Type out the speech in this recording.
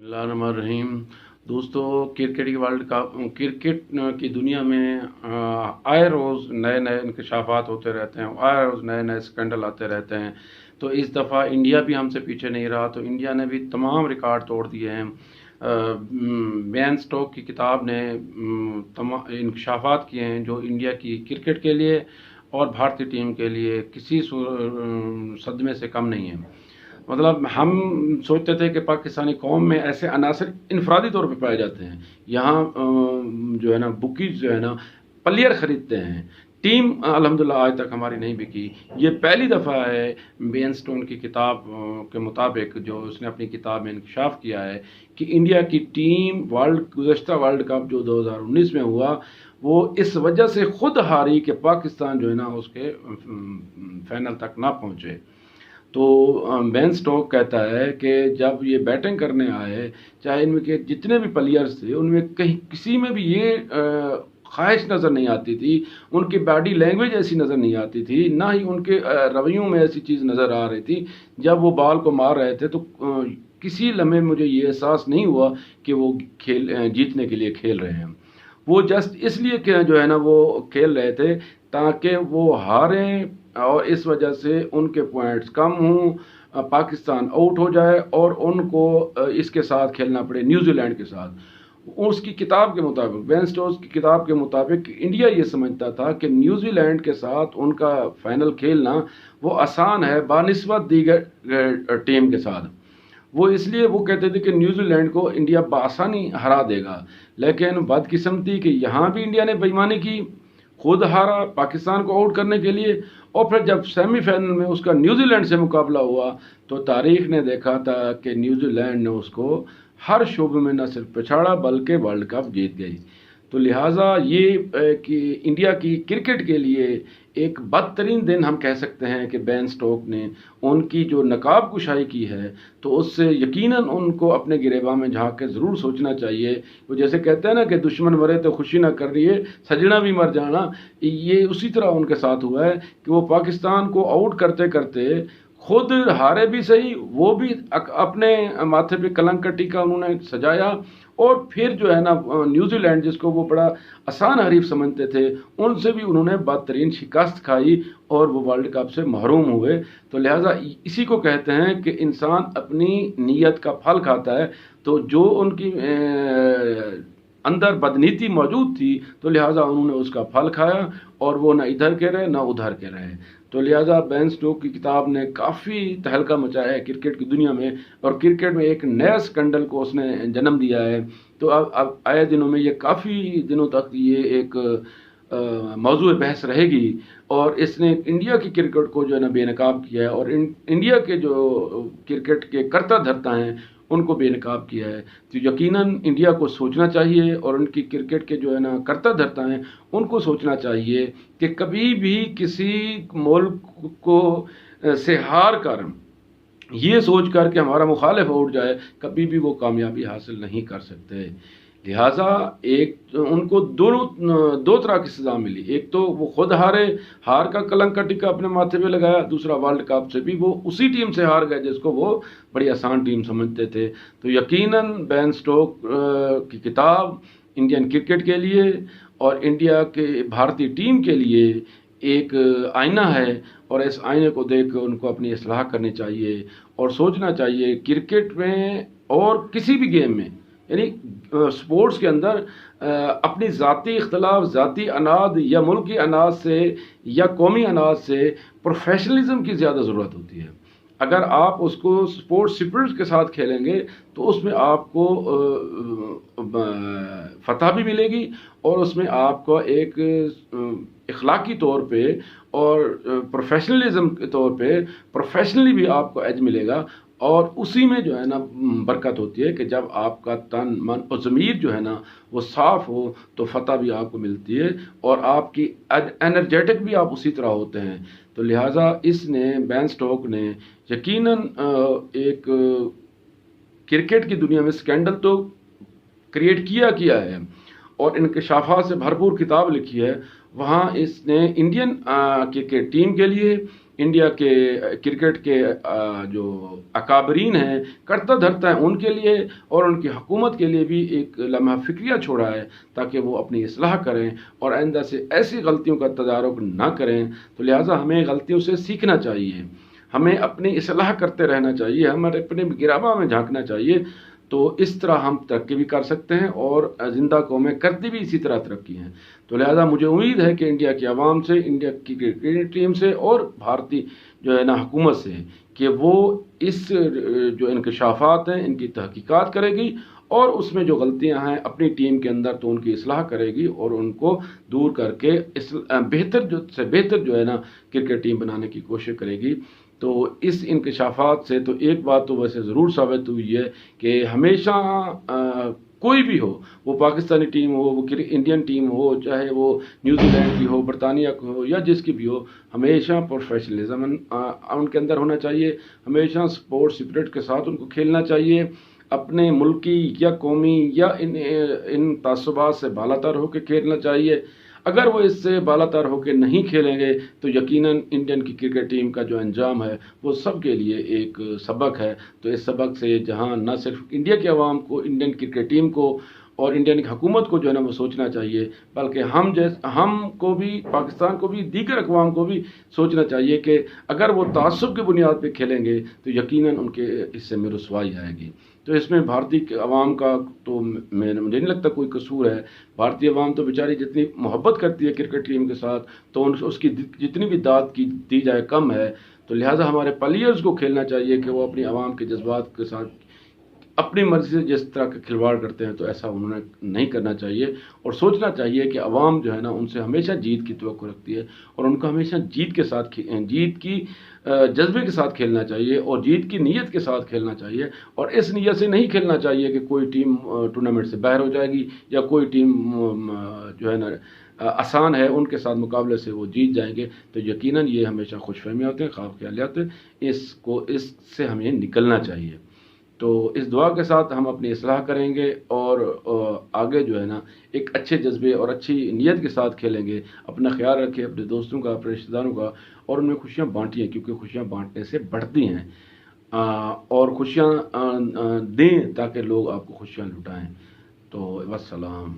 बिस्मिल्लाहिर्रहमानिर्रहीम। दोस्तों, क्रिकेट की दुनिया में आए रोज़ नए नए इंकशाफात होते रहते हैं, आए रोज़ नए नए स्कैंडल आते रहते हैं। तो इस दफ़ा इंडिया भी हमसे पीछे नहीं रहा, तो इंडिया ने भी तमाम रिकॉर्ड तोड़ दिए हैं। बेन स्टोक की किताब ने तमाम इंकशाफात किए हैं जो इंडिया की क्रिकेट के लिए और भारतीय टीम के लिए किसी सदमे से कम नहीं है। मतलब हम सोचते थे कि पाकिस्तानी कौम में ऐसे अनासर इनफरादी तौर पे पाए जाते हैं। यहाँ जो है ना बुकीज जो है ना प्लेयर ख़रीदते हैं। टीम अल्हम्दुलिल्लाह आज तक हमारी नहीं बिकी। ये पहली दफ़ा है बेन स्टोन की किताब के मुताबिक, जो उसने अपनी किताब में इंकशाफ किया है कि इंडिया की टीम गुज़श्ता वर्ल्ड कप जो 2019 में हुआ वो इस वजह से खुद हारी कि पाकिस्तान जो है ना उसके फाइनल तक ना पहुँचे। तो बेन स्टोक कहता है कि जब ये बैटिंग करने आए, चाहे इनमें के जितने भी प्लेयर्स थे उनमें कहीं किसी में भी ये ख्वाहिश नज़र नहीं आती थी, उनकी बॉडी लैंग्वेज ऐसी नज़र नहीं आती थी, ना ही उनके रवैयों में ऐसी चीज़ नज़र आ रही थी। जब वो बॉल को मार रहे थे तो किसी लम्हे मुझे ये एहसास नहीं हुआ कि वो जीतने के लिए खेल रहे हैं। वो जस्ट इसलिए कि जो है ना वो खेल रहे थे ताकि वो हारें और इस वजह से उनके पॉइंट्स कम हों, पाकिस्तान आउट हो जाए और उनको इसके साथ खेलना पड़े, न्यूजीलैंड के साथ। उसकी किताब के मुताबिक, बेन स्टोक्स की किताब के मुताबिक, इंडिया ये समझता था कि न्यूजीलैंड के साथ उनका फाइनल खेलना वो आसान है बानिस्बत दीगर टीम के साथ। वो इसलिए वो कहते थे कि न्यूजीलैंड को इंडिया बआसानी हरा देगा, लेकिन बदकिस्मती कि यहाँ भी इंडिया ने बेईमानी की, खुद हारा पाकिस्तान को आउट करने के लिए। और फिर जब सेमीफाइनल में उसका न्यूजीलैंड से मुकाबला हुआ तो तारीख ने देखा था कि न्यूजीलैंड ने उसको हर शोबे में न सिर्फ पिछाड़ा बल्कि वर्ल्ड कप जीत गई। तो लिहाजा ये कि इंडिया की क्रिकेट के लिए एक बदतरीन दिन हम कह सकते हैं कि बेन स्टोक ने उनकी जो नकाब कुशाई की है, तो उससे यकीनन उनको अपने गिरेबान में झांक के ज़रूर सोचना चाहिए। वो जैसे कहते हैं ना कि दुश्मन मरे तो खुशी ना कर रही है, सजना भी मर जाना, ये उसी तरह उनके साथ हुआ है कि वो पाकिस्तान को आउट करते करते खुद हारे भी सही, वो भी अपने माथे पे कलंक का टीका उन्होंने सजाया। और फिर जो है ना न्यूजीलैंड, जिसको वो बड़ा आसान हरीफ समझते थे, उनसे भी उन्होंने बदतरीन शिकस्त खाई और वो वर्ल्ड कप से महरूम हुए। तो लिहाजा इसी को कहते हैं कि इंसान अपनी नीयत का फल खाता है। तो जो उनकी अंदर बदनीति मौजूद थी, तो लिहाजा उन्होंने उसका फल खाया और वो ना इधर के रहे ना उधर के रहे। तो लिहाजा बेन स्टोक की किताब ने काफ़ी तहलका मचाया है क्रिकेट की दुनिया में, और क्रिकेट में एक नया स्कैंडल को उसने जन्म दिया है। तो अब आए दिनों में ये काफ़ी दिनों तक ये एक मौजूद बहस रहेगी, और इसने इंडिया की क्रिकेट को जो है ना बेनकाब किया है, और इंडिया के जो क्रिकेट के कर्ता धर्ता हैं उनको बेनकाब किया है। तो यकीनन इंडिया को सोचना चाहिए, और उनकी क्रिकेट के जो है ना कर्ता धर्ता हैं उनको सोचना चाहिए कि कभी भी किसी मुल्क को से हार कर, ये सोच कर कि हमारा मुखालिफ उठ जाए, कभी भी वो कामयाबी हासिल नहीं कर सकते। लिहाजा एक उनको दो तरह की सज़ा मिली। एक तो वो खुद हारे, हार का कलंक का टिक्का अपने माथे पे लगाया। दूसरा, वर्ल्ड कप से भी वो उसी टीम से हार गए जिसको वो बड़ी आसान टीम समझते थे। तो यकीनन बेन स्टोक की किताब इंडियन क्रिकेट के लिए और इंडिया के भारतीय टीम के लिए एक आईना है, और इस आईने को देख कर उनको अपनी इस्लाह करनी चाहिए और सोचना चाहिए क्रिकेट में और किसी भी गेम में, यानी स्पोर्ट्स के अंदर अपनी ज़ाती इख्तलाफ, ज़ाती अनाद या मुल्की अनाज से या कौमी अनाज से प्रोफेशनलिज्म की ज़्यादा ज़रूरत होती है। अगर आप उसको स्पोर्ट्स स्पिरिट के साथ खेलेंगे तो उसमें आपको फतह भी मिलेगी, और उसमें आपको एक इखलाकी तौर पे और प्रोफेशनलिज्म के तौर पे प्रोफेशनली भी आपको एज मिलेगा। और उसी में जो है ना बरकत होती है कि जब आपका तन मन और ज़मीर जो है ना वो साफ़ हो तो फतह भी आपको मिलती है, और आपकी एनर्जेटिक भी आप उसी तरह होते हैं। तो लिहाजा इसने, बेन स्टोक ने यकीनन एक क्रिकेट की दुनिया में स्कैंडल तो क्रिएट किया है, और इंकशाफात से भरपूर किताब लिखी है। वहाँ इसने इंडियन क्रिकेट टीम के लिए, انڈیا کے کرکٹ کے جو اکابرین ہیں، کرتا دھرتا ہے، ان کے لیے اور ان کی حکومت کے لیے بھی ایک لمحہ فکریہ چھوڑا ہے، تاکہ وہ اپنی اصلاح کریں اور آئندہ سے ایسی غلطیوں کا تدارک نہ کریں۔ تو لہٰذا ہمیں غلطیوں سے سیکھنا چاہیے، ہمیں اپنی اصلاح کرتے رہنا چاہیے، ہمیں اپنے گرابہ میں جھانکنا چاہیے۔ تو اس طرح ہم ترقی بھی کر سکتے ہیں اور زندہ قومیں کرتی بھی اسی طرح ترقی ہیں۔ تو لہذا مجھے امید ہے کہ انڈیا کی عوام سے، انڈیا کی کرکٹ ٹیم سے اور بھارتی جو ہے نا حکومت سے، کہ وہ اس جو انکشافات ہیں ان کی تحقیقات کرے گی اور اس میں جو غلطیاں ہیں اپنی ٹیم کے اندر تو ان کی اصلاح کرے گی اور ان کو دور کر کے بہتر سے بہتر جو ہے نا کرکٹ ٹیم بنانے کی کوشش کرے گی۔ تو اس انکشافات سے تو ایک بات تو ویسے ضرور ثابت ہوئی ہے کہ ہمیشہ کوئی بھی ہو، وہ پاکستانی ٹیم ہو، وہ انڈین ٹیم ہو، چاہے وہ نیوزی لینڈ کی ہو، برطانیہ کی ہو یا جس کی بھی ہو، ہمیشہ پروفیشنلزم ان کے اندر ہونا چاہیے، ہمیشہ سپورٹ اسپرٹ کے ساتھ ان کو کھیلنا چاہیے، اپنے ملکی یا قومی یا ان تعصبات سے بالا تر ہو کے کھیلنا چاہیے۔ اگر وہ اس سے بالا تر ہو کے نہیں کھیلیں گے تو یقیناً انڈین کی کرکٹ ٹیم کا جو انجام ہے وہ سب کے لیے ایک سبق ہے۔ تو اس سبق سے جہاں نہ صرف انڈیا کے عوام کو، انڈین کرکٹ ٹیم کو اور انڈین حکومت کو جو ہے نا وہ سوچنا چاہیے، بلکہ ہم کو بھی، پاکستان کو بھی، دیگر اقوام کو بھی سوچنا چاہیے کہ اگر وہ تعصب کی بنیاد پہ کھیلیں گے تو یقیناً ان کے حصے میں رسوائی آئے گی۔ تو اس میں بھارتی عوام کا تو مجھے نہیں لگتا کوئی قصور ہے۔ بھارتی عوام تو بیچاری جتنی محبت کرتی ہے کرکٹ ٹیم کے ساتھ، تو اس کی جتنی بھی داد کی دی جائے کم ہے۔ تو لہٰذا ہمارے پلیئرز کو کھیلنا چاہیے کہ وہ اپنی عوام کے جذبات کے ساتھ اپنی مرضی سے جس طرح کا کھلواڑ کرتے ہیں تو ایسا انہوں نے نہیں کرنا چاہیے، اور سوچنا چاہیے کہ عوام جو ہے نا ان سے ہمیشہ جیت کی توقع رکھتی ہے اور ان کو ہمیشہ جیت کی جذبے کے ساتھ کھیلنا چاہیے اور جیت کی نیت کے ساتھ کھیلنا چاہیے، اور اس نیت سے نہیں کھیلنا چاہیے کہ کوئی ٹیم ٹورنامنٹ سے باہر ہو جائے گی یا کوئی ٹیم جو ہے نا آسان ہے ان کے ساتھ مقابلے سے وہ جیت جائیں گے۔ تو یقیناً یہ ہمیشہ خوش فہمیاں ہوتے ہیں، خواب خیالات ہیں، اس سے ہمیں نکلنا چاہیے۔ تو اس دعا کے ساتھ ہم اپنی اصلاح کریں گے اور آگے جو ہے نا ایک اچھے جذبے اور اچھی نیت کے ساتھ کھیلیں گے۔ اپنا خیال رکھیں، اپنے دوستوں کا، اپنے رشتہ داروں کا، اور ان میں خوشیاں بانٹیں، کیونکہ خوشیاں بانٹنے سے بڑھتی ہیں، اور خوشیاں دیں تاکہ لوگ آپ کو خوشیاں لٹائیں۔ تو والسلام۔